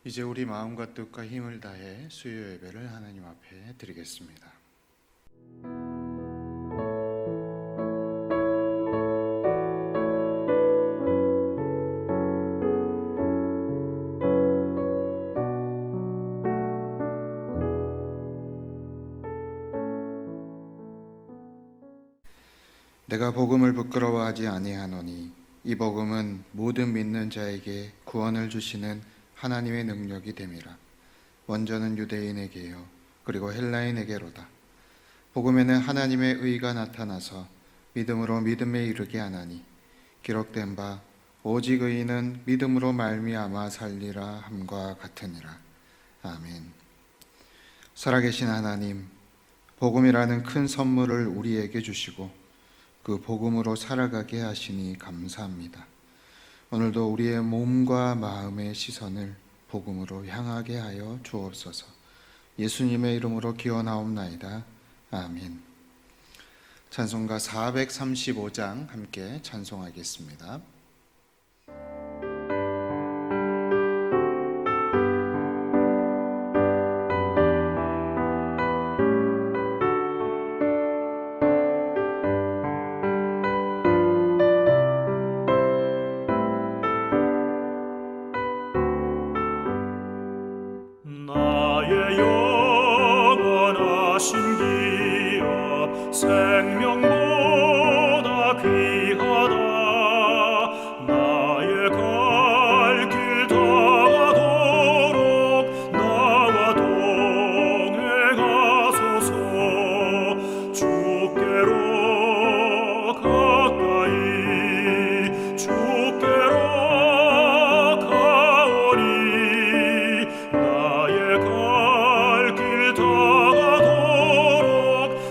이제 우리 마음과 뜻과 힘을 다해 수요 예배를 하나님 앞에 드리겠습니다. 내가 복음을 부끄러워하지 아니하노니 이 복음은 모든 믿는 자에게 구원을 주시는 하나님의 능력이 됨이라. 먼저는 유대인에게요 그리고 헬라인에게로다. 복음에는 하나님의 의가 나타나서 믿음으로 믿음에 이르게 하나니 기록된 바 오직 의인은 믿음으로 말미암아 살리라 함과 같으니라. 아멘. 살아계신 하나님, 복음이라는 큰 선물을 우리에게 주시고 그 복음으로 살아가게 하시니 감사합니다. 오늘도 우리의 몸과 마음의 시선을 복음으로 향하게 하여 주옵소서. 예수님의 이름으로 기원하옵나이다. 아멘. 찬송가 435장 함께 찬송하겠습니다. 나의 영원하신 기업 생명보다 귀하다. 나의 갈 길 다가도록 나와 동행하소서. 주께로 가까이 주께로 가오니 나의 갈 길 다가도록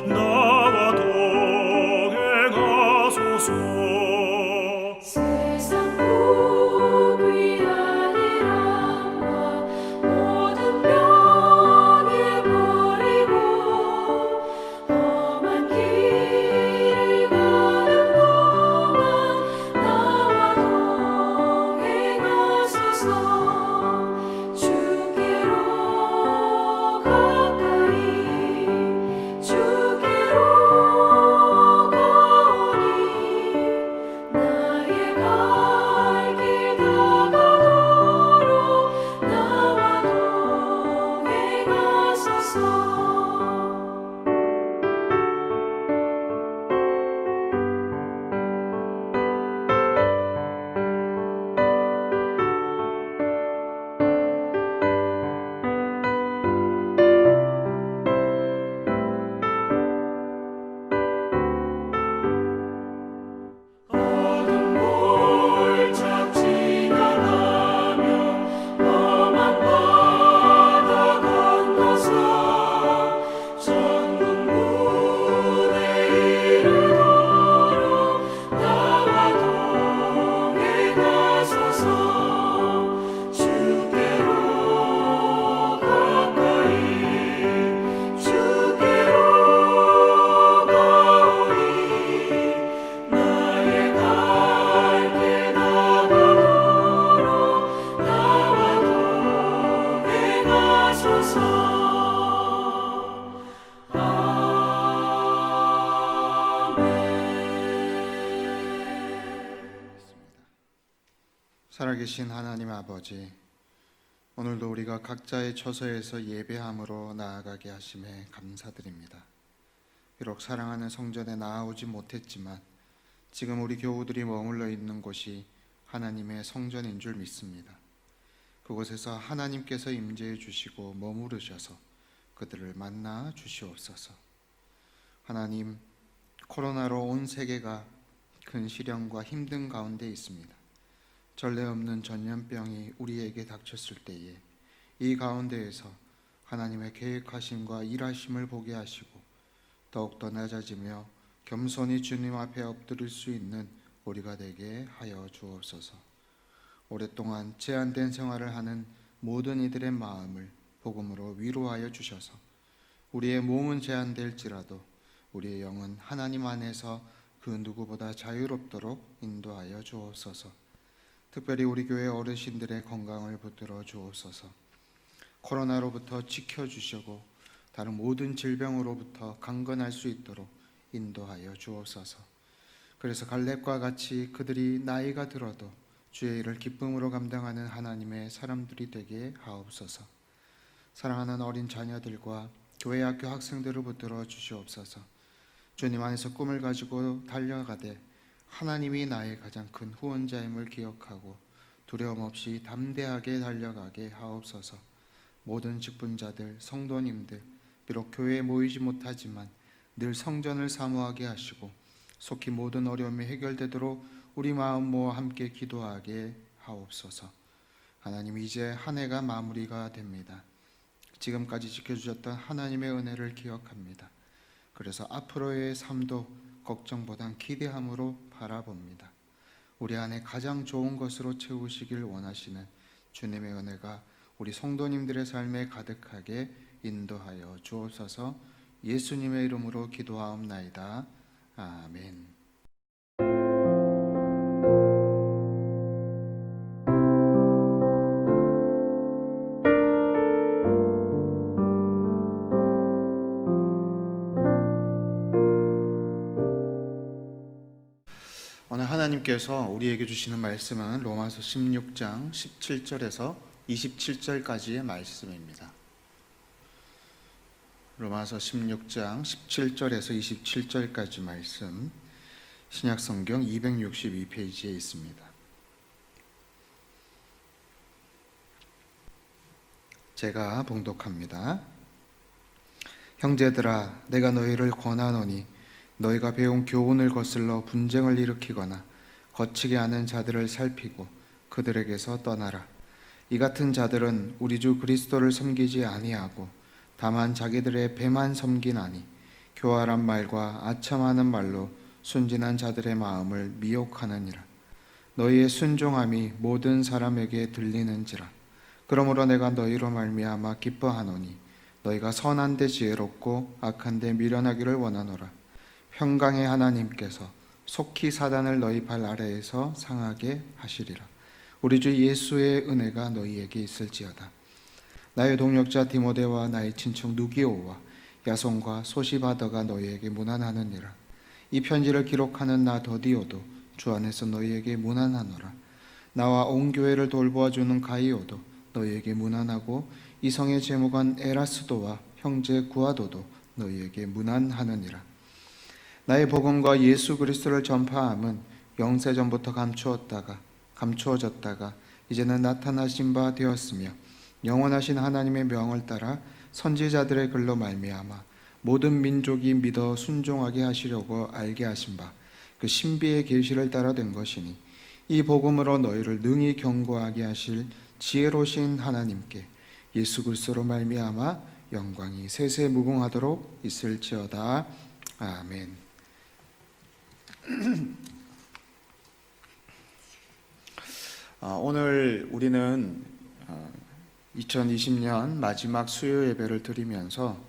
나와 동행하소서. 세상 복이 아니란과 모든 병에 버리고 험한 길을 가는 동안 나와 동행하소서. 주께로 가까이 주께로 가오니 나의 갈 길 다가도록 나와 동행하소서. 어둠 골짝 지나가며 험한 바다 건너서 천국 문에 이르도록 나와 동행하소서. 주께로 가까이 주께로 가오니 나의 갈 길 다가도록 나와 동행하소서. 살아계신 하나님 아버지, 오늘도 우리가 각자의 처소에서 예배함으로 나아가게 하심에 감사드립니다. 비록 사랑하는 성전에 나아오지 못했지만 지금 우리 교우들이 머물러 있는 곳이 하나님의 성전인 줄 믿습니다. 그곳에서 하나님께서 임재해 주시고 머무르셔서 그들을 만나 주시옵소서. 하나님, 코로나로 온 세계가 큰 시련과 힘든 가운데 있습니다. 전례 없는 전염병이 우리에게 닥쳤을 때에 이 가운데에서 하나님의 계획하심과 일하심을 보게 하시고 더욱더 낮아지며 겸손히 주님 앞에 엎드릴 수 있는 우리가 되게 하여 주옵소서. 오랫동안 제한된 생활을 하는 모든 이들의 마음을 복음으로 위로하여 주셔서 우리의 몸은 제한될지라도 우리의 영은 하나님 안에서 그 누구보다 자유롭도록 인도하여 주옵소서. 특별히 우리 교회 어르신들의 건강을 붙들어 주옵소서. 코로나로부터 지켜주시고 다른 모든 질병으로부터 강건할 수 있도록 인도하여 주옵소서. 그래서 갈렙과 같이 그들이 나이가 들어도 주의 일을 기쁨으로 감당하는 하나님의 사람들이 되게 하옵소서. 사랑하는 어린 자녀들과 교회 학교 학생들을 붙들어 주시옵소서. 주님 안에서 꿈을 가지고 달려가되 하나님이 나의 가장 큰 후원자임을 기억하고 두려움 없이 담대하게 달려가게 하옵소서. 모든 직분자들, 성도님들, 비록 교회에 모이지 못하지만 늘 성전을 사모하게 하시고 속히 모든 어려움이 해결되도록 우리 마음 모아 함께 기도하게 하옵소서. 하나님, 이제 한 해가 마무리가 됩니다. 지금까지 지켜주셨던 하나님의 은혜를 기억합니다. 그래서 앞으로의 삶도 걱정보단 기대함으로 바라봅니다. 우리 안에 가장 좋은 것으로 채우시길 원하시는 주님의 은혜가 우리 성도님들의 삶에 가득하게 인도하여 주옵소서. 예수님의 이름으로 기도하옵나이다. 아멘. 오늘 하나님께서 우리에게 주시는 말씀은 로마서 16장 17절에서 27절까지의 말씀입니다. 로마서 16장 17절에서 27절까지 말씀, 신약성경 262페이지에 있습니다. 제가 봉독합니다. 형제들아, 내가 너희를 권하노니 너희가 배운 교훈을 거슬러 분쟁을 일으키거나 거치게 하는 자들을 살피고 그들에게서 떠나라. 이 같은 자들은 우리 주 그리스도를 섬기지 아니하고 다만 자기들의 배만 섬기나니 교활한 말과 아첨하는 말로 순진한 자들의 마음을 미혹하느니라. 너희의 순종함이 모든 사람에게 들리는지라. 그러므로 내가 너희로 말미암아 기뻐하노니 너희가 선한 데 지혜롭고 악한 데 미련하기를 원하노라. 평강의 하나님께서 속히 사단을 너희 발 아래에서 상하게 하시리라. 우리 주 예수의 은혜가 너희에게 있을지어다. 나의 동역자 디모데와 나의 친척 누기오와 야손과 소시바더가 너희에게 문안하느니라. 이 편지를 기록하는 나 더디오도 주 안에서 너희에게 문안하노라. 나와 온 교회를 돌보아주는 가이오도 너희에게 문안하고 이성의 제무관 에라스도와 형제 구아도도 너희에게 문안하느니라. 나의 복음과 예수 그리스도를 전파함은 영세전부터 감추어졌다가 이제는 나타나신 바 되었으며 영원하신 하나님의 명을 따라 선지자들의 글로 말미암아 모든 민족이 믿어 순종하게 하시려고 알게 하신 바 그 신비의 계시를 따라 된 것이니 이 복음으로 너희를 능히 경고하게 하실 지혜로우신 하나님께 예수 그리스도로 말미암아 영광이 세세 무궁하도록 있을지어다. 아멘. 오늘 우리는 2020년 마지막 수요 예배를 드리면서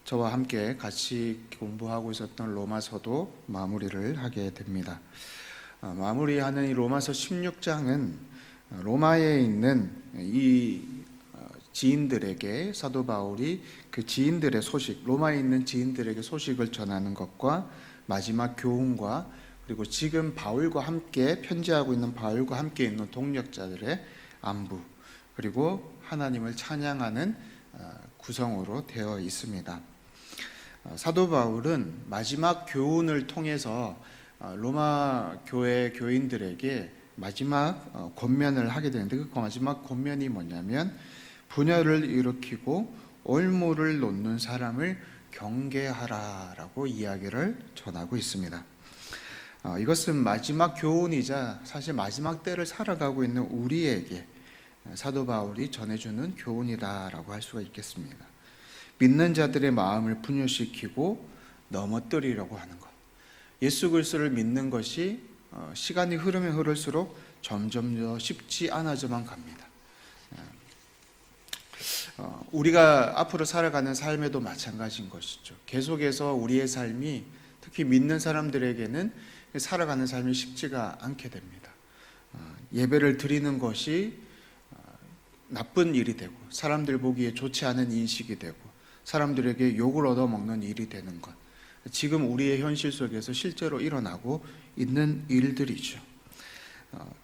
저와 함께 같이 공부하고 있었던 로마서도 마무리를 하게 됩니다. 마무리하는 이 로마서 16장은 로마에 있는 이 지인들에게 사도 바울이 그 지인들의 소식, 로마에 있는 지인들에게 소식을 전하는 것과 마지막 교훈과 그리고 지금 바울과 함께 편지하고 있는 바울과 함께 있는 동역자들의 안부, 그리고 하나님을 찬양하는 구성으로 되어 있습니다. 사도 바울은 마지막 교훈을 통해서 로마 교회 교인들에게 마지막 권면을 하게 되는데, 그 마지막 권면이 뭐냐면 분열을 일으키고 올무를 놓는 사람을 경계하라라고 이야기를 전하고 있습니다. 이것은 마지막 교훈이자 사실 마지막 때를 살아가고 있는 우리에게 사도 바울이 전해주는 교훈이다라고 할 수가 있겠습니다. 믿는 자들의 마음을 분열시키고 넘어뜨리려고 하는 것, 예수 그리스도를 믿는 것이 시간이 흐르면 흐를수록 점점 더 쉽지 않아져만 갑니다. 우리가 앞으로 살아가는 삶에도 마찬가지인 것이죠. 계속해서 우리의 삶이, 특히 믿는 사람들에게는 살아가는 삶이 쉽지가 않게 됩니다. 예배를 드리는 것이 나쁜 일이 되고 사람들 보기에 좋지 않은 인식이 되고 사람들에게 욕을 얻어먹는 일이 되는 것, 지금 우리의 현실 속에서 실제로 일어나고 있는 일들이죠.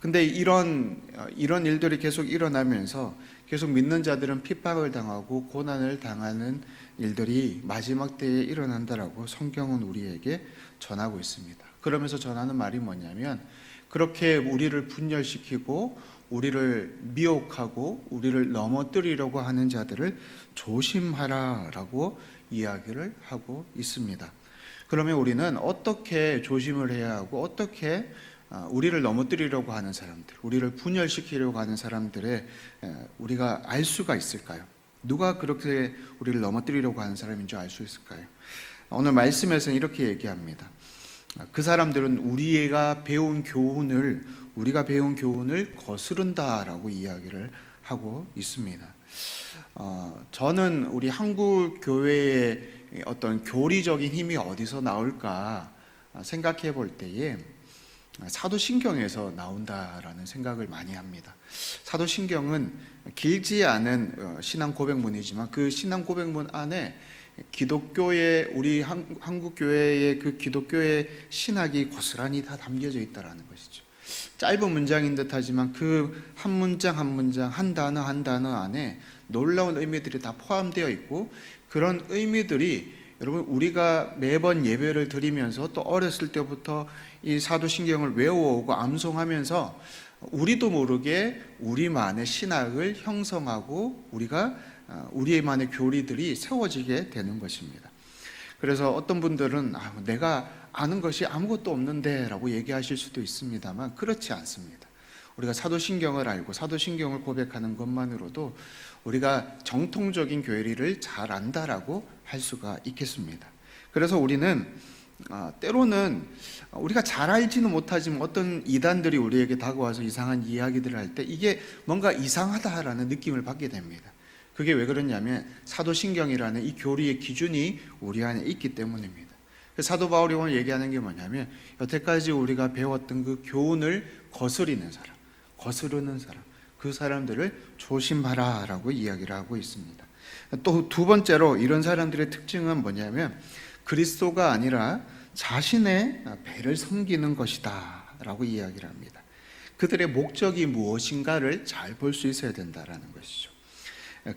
근데 이런 일들이 계속 일어나면서 계속 믿는 자들은 핍박을 당하고 고난을 당하는 일들이 마지막 때에 일어난다라고 성경은 우리에게 전하고 있습니다. 그러면서 전하는 말이 뭐냐면, 그렇게 우리를 분열시키고 우리를 미혹하고 우리를 넘어뜨리려고 하는 자들을 조심하라라고 이야기를 하고 있습니다. 그러면 우리는 어떻게 조심을 해야 하고 어떻게 우리를 넘어뜨리려고 하는 사람들, 우리를 분열시키려고 하는 사람들의 우리가 알 수가 있을까요? 누가 그렇게 우리를 넘어뜨리려고 하는 사람인 줄 알 수 있을까요? 오늘 말씀에서는 이렇게 얘기합니다. 그 사람들은 우리가 배운 교훈을 거스른다라고 이야기를 하고 있습니다. 저는 우리 한국 교회의 어떤 교리적인 힘이 어디서 나올까 생각해 볼 때에 사도신경에서 나온다라는 생각을 많이 합니다. 사도신경은 길지 않은 신앙 고백문이지만 그 신앙 고백문 안에 기독교의, 우리 한국 교회의 그 기독교의 신학이 고스란히 다 담겨져 있다라는 것이죠. 짧은 문장인 듯하지만 그 한 문장 한 문장, 한 단어 한 단어 안에 놀라운 의미들이 다 포함되어 있고, 그런 의미들이 여러분 우리가 매번 예배를 드리면서 또 어렸을 때부터 이 사도신경을 외워오고 암송하면서 우리도 모르게 우리만의 신학을 형성하고 우리만의 교리들이 세워지게 되는 것입니다. 그래서 어떤 분들은 내가 아는 것이 아무것도 없는데 라고 얘기하실 수도 있습니다만 그렇지 않습니다. 우리가 사도신경을 알고 사도신경을 고백하는 것만으로도 우리가 정통적인 교리를 잘 안다라고 할 수가 있겠습니다. 그래서 우리는 때로는 우리가 잘 알지는 못하지만 어떤 이단들이 우리에게 다가와서 이상한 이야기들을 할 때 이게 뭔가 이상하다라는 느낌을 받게 됩니다. 그게 왜 그러냐면 사도신경이라는 이 교리의 기준이 우리 안에 있기 때문입니다. 사도 바울이 오늘 얘기하는 게 뭐냐면, 여태까지 우리가 배웠던 그 교훈을 거스르는 사람, 그 사람들을 조심하라라고 이야기를 하고 있습니다. 또 두 번째로 이런 사람들의 특징은 뭐냐면 그리스도가 아니라 자신의 배를 섬기는 것이다 라고 이야기를 합니다. 그들의 목적이 무엇인가를 잘 볼 수 있어야 된다라는 것이죠.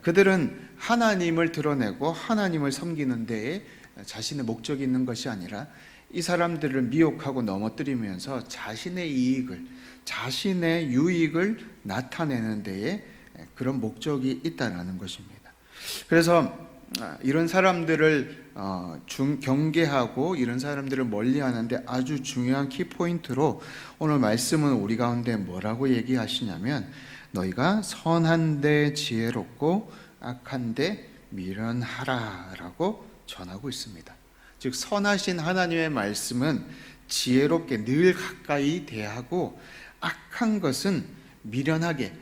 그들은 하나님을 드러내고 하나님을 섬기는 데에 자신의 목적이 있는 것이 아니라 이 사람들을 미혹하고 넘어뜨리면서 자신의 유익을 나타내는 데에 그런 목적이 있다는 것입니다. 그래서 이런 사람들을 경계하고 이런 사람들을 멀리하는데 아주 중요한 키포인트로 오늘 말씀은 우리 가운데 뭐라고 얘기하시냐면, 너희가 선한데 지혜롭고 악한데 미련하라라고 전하고 있습니다. 즉 선하신 하나님의 말씀은 지혜롭게 늘 가까이 대하고, 악한 것은 미련하게,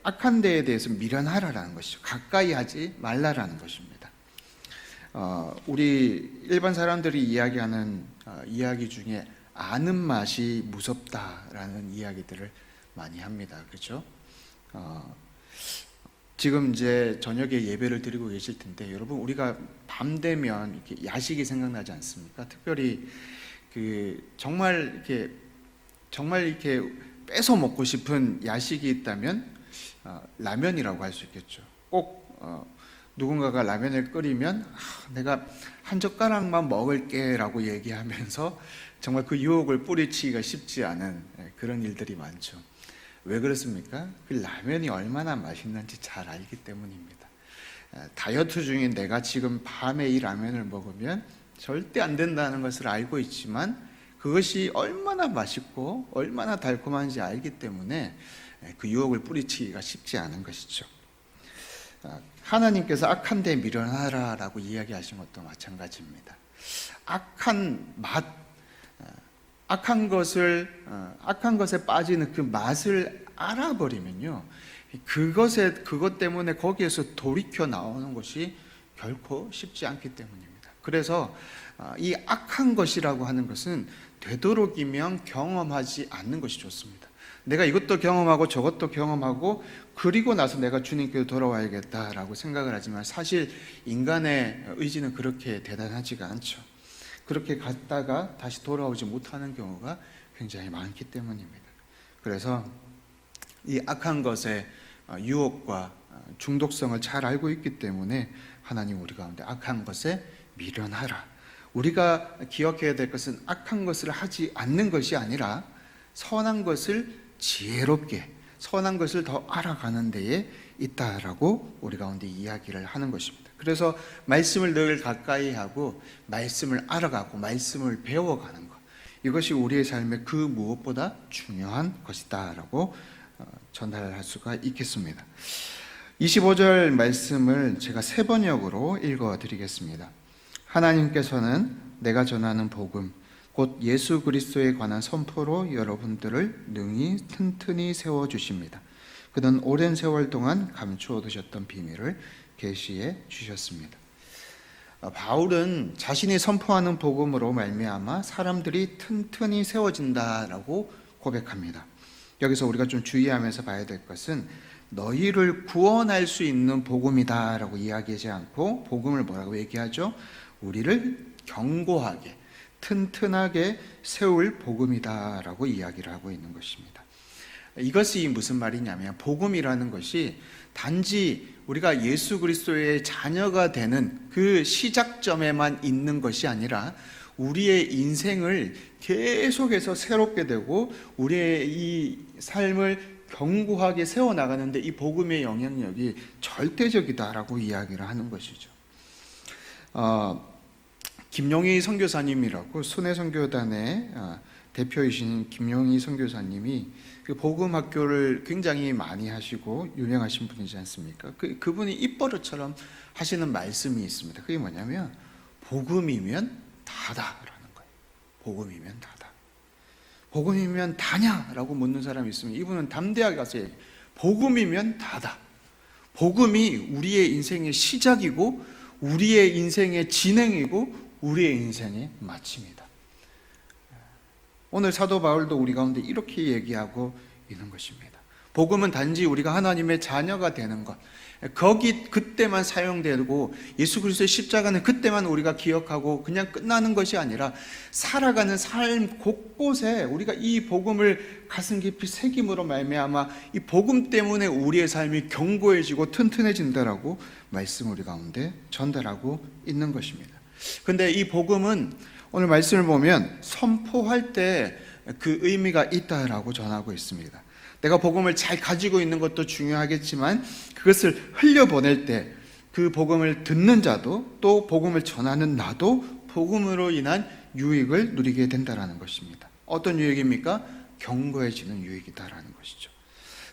악한 데에 대해서 미련하라라는 것이죠. 가까이 하지 말라라는 것입니다. 우리 일반 사람들이 이야기하는 이야기 중에 아는 맛이 무섭다라는 이야기들을 많이 합니다. 그렇죠? 지금 이제 저녁에 예배를 드리고 계실 텐데, 여러분 우리가 밤 되면 이렇게 야식이 생각나지 않습니까? 특별히 정말 이렇게 뺏어 먹고 싶은 야식이 있다면 라면이라고 할 수 있겠죠. 꼭 누군가가 라면을 끓이면 내가 한 젓가락만 먹을게라고 얘기하면서 정말 그 유혹을 뿌리치기가 쉽지 않은 그런 일들이 많죠. 왜 그렇습니까? 그 라면이 얼마나 맛있는지 잘 알기 때문입니다. 다이어트 중인 내가 지금 밤에 이 라면을 먹으면 절대 안 된다는 것을 알고 있지만 그것이 얼마나 맛있고 얼마나 달콤한지 알기 때문에 그 유혹을 뿌리치기가 쉽지 않은 것이죠. 하나님께서 악한 데 미련하라라고 이야기하신 것도 마찬가지입니다. 악한 것에 빠지는 그 맛을 알아버리면요, 그것 때문에 거기에서 돌이켜 나오는 것이 결코 쉽지 않기 때문입니다. 그래서 이 악한 것이라고 하는 것은 되도록이면 경험하지 않는 것이 좋습니다. 내가 이것도 경험하고 저것도 경험하고 그리고 나서 내가 주님께로 돌아와야겠다라고 생각을 하지만 사실 인간의 의지는 그렇게 대단하지가 않죠. 그렇게 갔다가 다시 돌아오지 못하는 경우가 굉장히 많기 때문입니다. 그래서 이 악한 것의 유혹과 중독성을 잘 알고 있기 때문에 하나님 우리 가운데 악한 것에 미련하라. 우리가 기억해야 될 것은 악한 것을 하지 않는 것이 아니라 선한 것을 지혜롭게, 선한 것을 더 알아가는 데에 있다라고 우리 가운데 이야기를 하는 것입니다. 그래서 말씀을 늘 가까이 하고 말씀을 알아가고 말씀을 배워가는 것, 이것이 우리의 삶의 그 무엇보다 중요한 것이다라고 전달할 수가 있겠습니다. 25절 말씀을 제가 세 번역으로 읽어드리겠습니다. 하나님께서는 내가 전하는 복음 곧 예수 그리스도에 관한 선포로 여러분들을 능히 튼튼히 세워주십니다. 그는 오랜 세월 동안 감추어 두셨던 비밀을 계시해 주셨습니다. 바울은 자신이 선포하는 복음으로 말미암아 사람들이 튼튼히 세워진다라고 고백합니다. 여기서 우리가 좀 주의하면서 봐야 될 것은 너희를 구원할 수 있는 복음이다라고 이야기하지 않고 복음을 뭐라고 얘기하죠? 우리를 견고하게 튼튼하게 세울 복음이다라고 이야기를 하고 있는 것입니다. 이것이 무슨 말이냐면 복음이라는 것이 단지 우리가 예수 그리스도의 자녀가 되는 그 시작점에만 있는 것이 아니라 우리의 인생을 계속해서 새롭게 되고 우리의 이 삶을 견고하게 세워나가는데 이 복음의 영향력이 절대적이다라고 이야기를 하는 것이죠. 김용희 선교사님이라고 순회선교단의 대표이신 김용희 선교사님이 그 복음학교를 굉장히 많이 하시고 유명하신 분이지 않습니까? 그분이 입버릇처럼 하시는 말씀이 있습니다. 그게 뭐냐면 복음이면 다다라는 거예요. 복음이면 다다. 복음이면 다냐라고 묻는 사람이 있으면 이분은 담대하게 가서 얘기해요. 복음이면 다다. 복음이 우리의 인생의 시작이고 우리의 인생의 진행이고 우리의 인생의 마침이다. 오늘 사도 바울도 우리 가운데 이렇게 얘기하고 있는 것입니다. 복음은 단지 우리가 하나님의 자녀가 되는 것, 거기 그때만 사용되고 예수 그리스도의 십자가는 그때만 우리가 기억하고 그냥 끝나는 것이 아니라 살아가는 삶 곳곳에 우리가 이 복음을 가슴 깊이 새김으로 말미암아 이 복음 때문에 우리의 삶이 견고해지고 튼튼해진다라고 말씀 우리 가운데 전달하고 있는 것입니다. 그런데 이 복음은 오늘 말씀을 보면 선포할 때 그 의미가 있다라고 전하고 있습니다. 내가 복음을 잘 가지고 있는 것도 중요하겠지만 그것을 흘려보낼 때 그 복음을 듣는 자도 또 복음을 전하는 나도 복음으로 인한 유익을 누리게 된다라는 것입니다. 어떤 유익입니까? 견고해지는 유익이다라는 것이죠.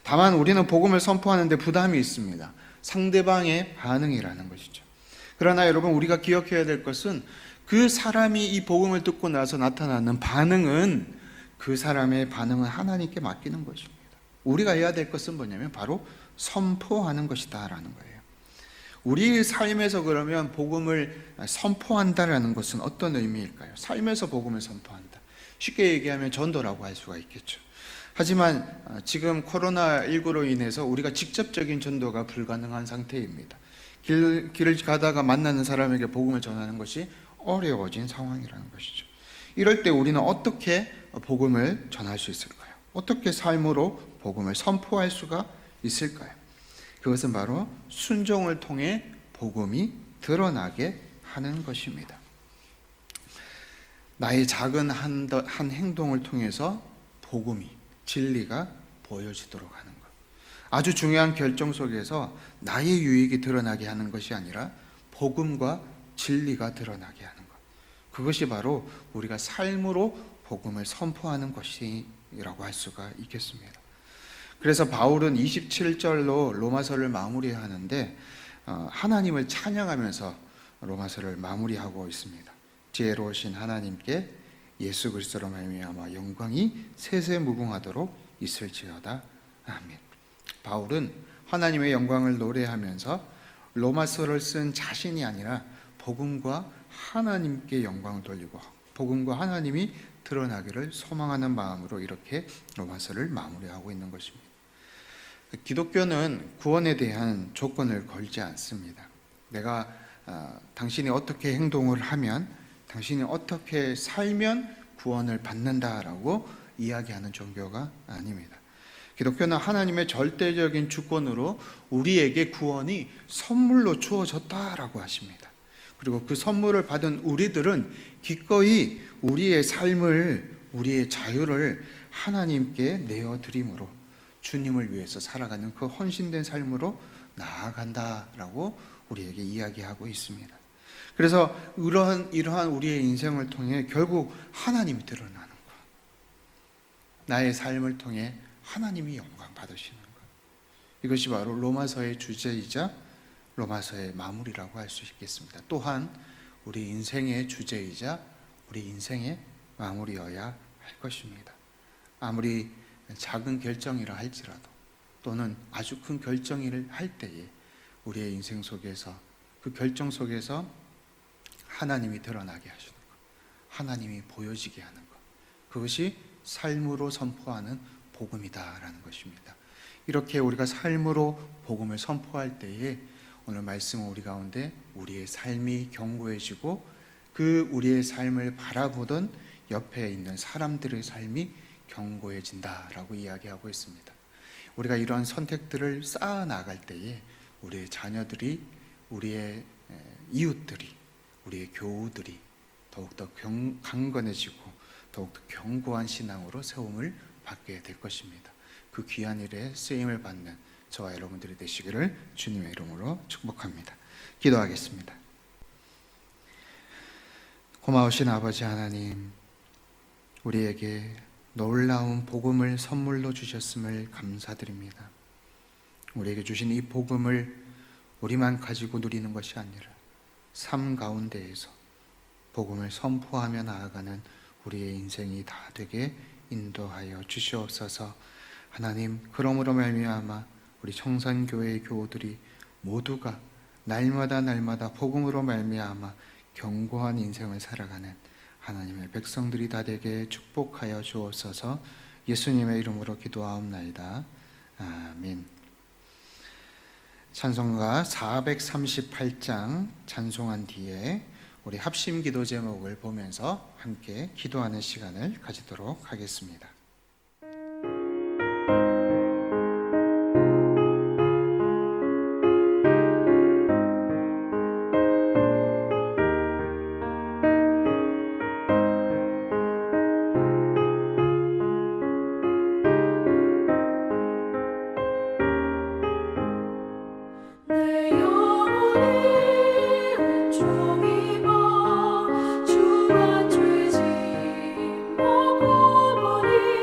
다만 우리는 복음을 선포하는데 부담이 있습니다. 상대방의 반응이라는 것이죠. 그러나 여러분 우리가 기억해야 될 것은 그 사람이 이 복음을 듣고 나서 나타나는 반응은 그 사람의 반응은 하나님께 맡기는 것입니다. 우리가 해야 될 것은 뭐냐면 바로 선포하는 것이다 라는 거예요. 우리 삶에서 그러면 복음을 선포한다라는 것은 어떤 의미일까요? 삶에서 복음을 선포한다. 쉽게 얘기하면 전도라고 할 수가 있겠죠. 하지만 지금 코로나19로 인해서 우리가 직접적인 전도가 불가능한 상태입니다. 길을 가다가 만나는 사람에게 복음을 전하는 것이 어려워진 상황이라는 것이죠. 이럴 때 우리는 어떻게 복음을 전할 수 있을까요? 어떻게 삶으로 복음을 선포할 수가 있을까요? 그것은 바로 순종을 통해 복음이 드러나게 하는 것입니다. 나의 작은 한 행동을 통해서 복음이, 진리가 보여지도록 하는 것. 아주 중요한 결정 속에서 나의 유익이 드러나게 하는 것이 아니라 복음과 진리가 드러나게 하는 것. 그것이 바로 우리가 삶으로 복음을 선포하는 것이라고 할 수가 있겠습니다. 그래서 바울은 27절로 로마서를 마무리하는데 하나님을 찬양하면서 로마서를 마무리하고 있습니다. 지혜로우신 하나님께 예수 그리스도로 말미암아 영광이 세세무궁하도록 있을지어다. 아멘. 바울은 하나님의 영광을 노래하면서 로마서를 쓴 자신이 아니라 복음과 하나님께 영광을 돌리고 복음과 하나님이 드러나기를 소망하는 마음으로 이렇게 로마서를 마무리하고 있는 것입니다. 기독교는 구원에 대한 조건을 걸지 않습니다. 내가 당신이 어떻게 행동을 하면, 당신이 어떻게 살면 구원을 받는다라고 이야기하는 종교가 아닙니다. 기독교는 하나님의 절대적인 주권으로 우리에게 구원이 선물로 주어졌다라고 하십니다. 그리고 그 선물을 받은 우리들은 기꺼이 우리의 삶을, 우리의 자유를 하나님께 내어드림으로 주님을 위해서 살아가는 그 헌신된 삶으로 나아간다라고 우리에게 이야기하고 있습니다. 그래서 이러한 우리의 인생을 통해 결국 하나님이 드러나는 것, 나의 삶을 통해 하나님이 영광 받으시는 것, 이것이 바로 로마서의 주제이자 로마서의 마무리라고 할 수 있겠습니다. 또한 우리 인생의 주제이자 우리 인생의 마무리여야 할 것입니다. 아무리 작은 결정이라 할지라도, 또는 아주 큰 결정을 할 때에 우리의 인생 속에서, 그 결정 속에서 하나님이 드러나게 하시는 것, 하나님이 보여지게 하는 것, 그것이 삶으로 선포하는 복음이다라는 것입니다. 이렇게 우리가 삶으로 복음을 선포할 때에 오늘 말씀은 우리 가운데 우리의 삶이 견고해지고 그 우리의 삶을 바라보던 옆에 있는 사람들의 삶이 견고해진다라고 이야기하고 있습니다. 우리가 이러한 선택들을 쌓아 나갈 때에 우리의 자녀들이, 우리의 이웃들이, 우리의 교우들이 더욱더 강건해지고 더욱더 견고한 신앙으로 세움을 받게 될 것입니다. 그 귀한 일에 쓰임을 받는 저와 여러분들이 되시기를 주님의 이름으로 축복합니다. 기도하겠습니다. 고마우신 아버지 하나님, 우리에게 놀라운 복음을 선물로 주셨음을 감사드립니다. 우리에게 주신 이 복음을 우리만 가지고 누리는 것이 아니라 삶 가운데에서 복음을 선포하며 나아가는 우리의 인생이 다 되게 인도하여 주시옵소서. 하나님, 그러므로 말미암아 우리 청산교회의 교우들이 모두가 날마다 복음으로 말미암아 견고한 인생을 살아가는 하나님의 백성들이 다 되게 축복하여 주옵소서. 예수님의 이름으로 기도하옵나이다. 아멘. 찬송가 438장 찬송한 뒤에 우리 합심 기도 제목을 보면서 함께 기도하는 시간을 가지도록 하겠습니다. 내 영혼이 종이고 주와 죄짐 먹고 보니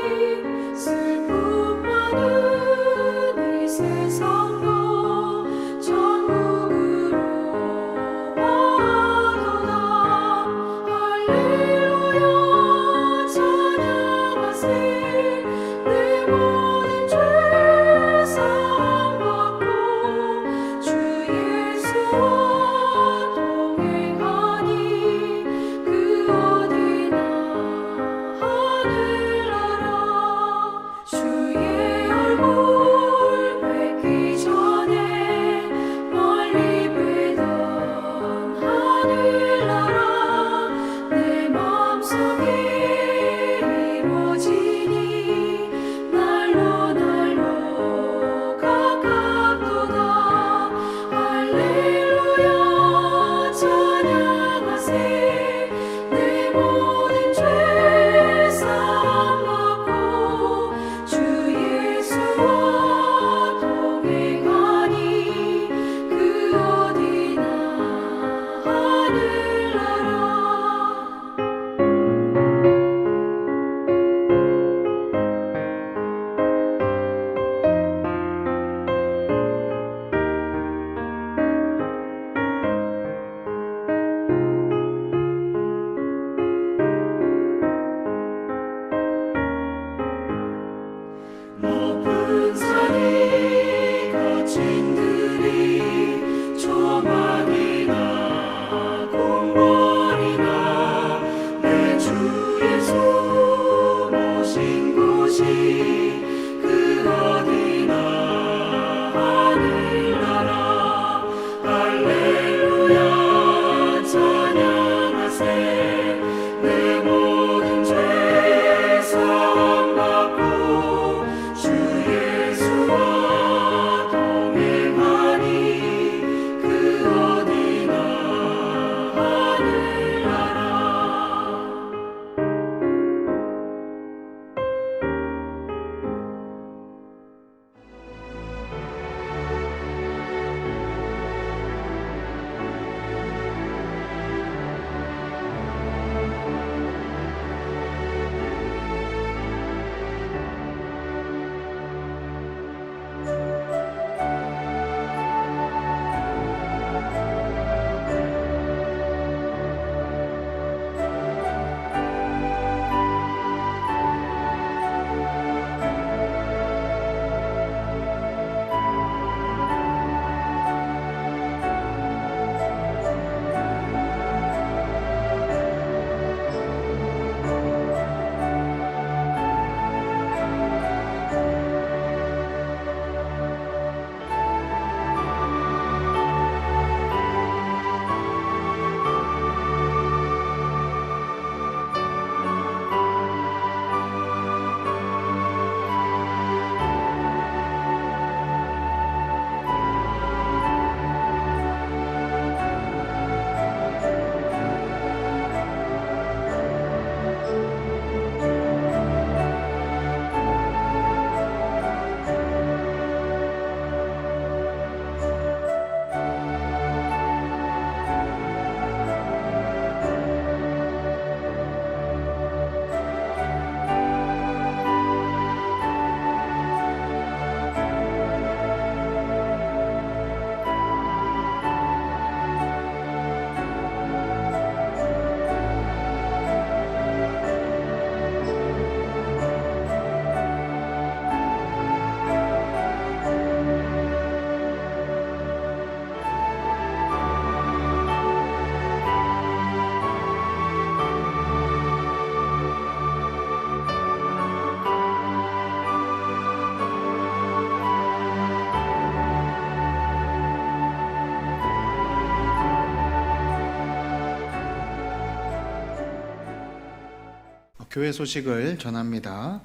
교회 소식을 전합니다.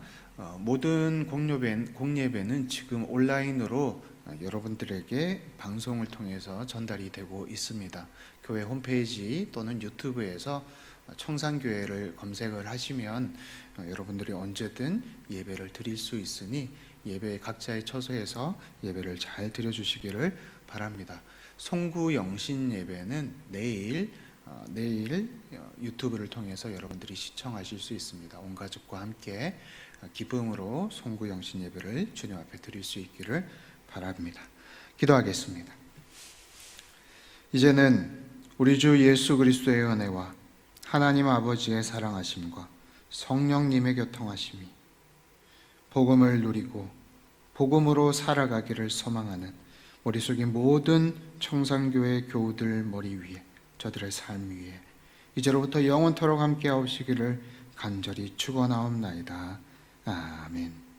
모든 공예배는 지금 온라인으로 여러분들에게 방송을 통해서 전달이 되고 있습니다. 교회 홈페이지 또는 유튜브에서 청산교회를 검색을 하시면 여러분들이 언제든 예배를 드릴 수 있으니 예배 각자의 처소에서 예배를 잘 드려주시기를 바랍니다. 송구 영신 예배는 내일 유튜브를 통해서 여러분들이 시청하실 수 있습니다. 온 가족과 함께 기쁨으로 송구 영신 예배를 주님 앞에 드릴 수 있기를 바랍니다. 기도하겠습니다. 이제는 우리 주 예수 그리스도의 은혜와 하나님 아버지의 사랑하심과 성령님의 교통하심이 복음을 누리고 복음으로 살아가기를 소망하는 머리 숙인 모든 청산교회 교우들 머리 위에 저들의 삶 위에 이제로부터 영원토록 함께 하시기를 간절히 축원하옵나이다. 아멘.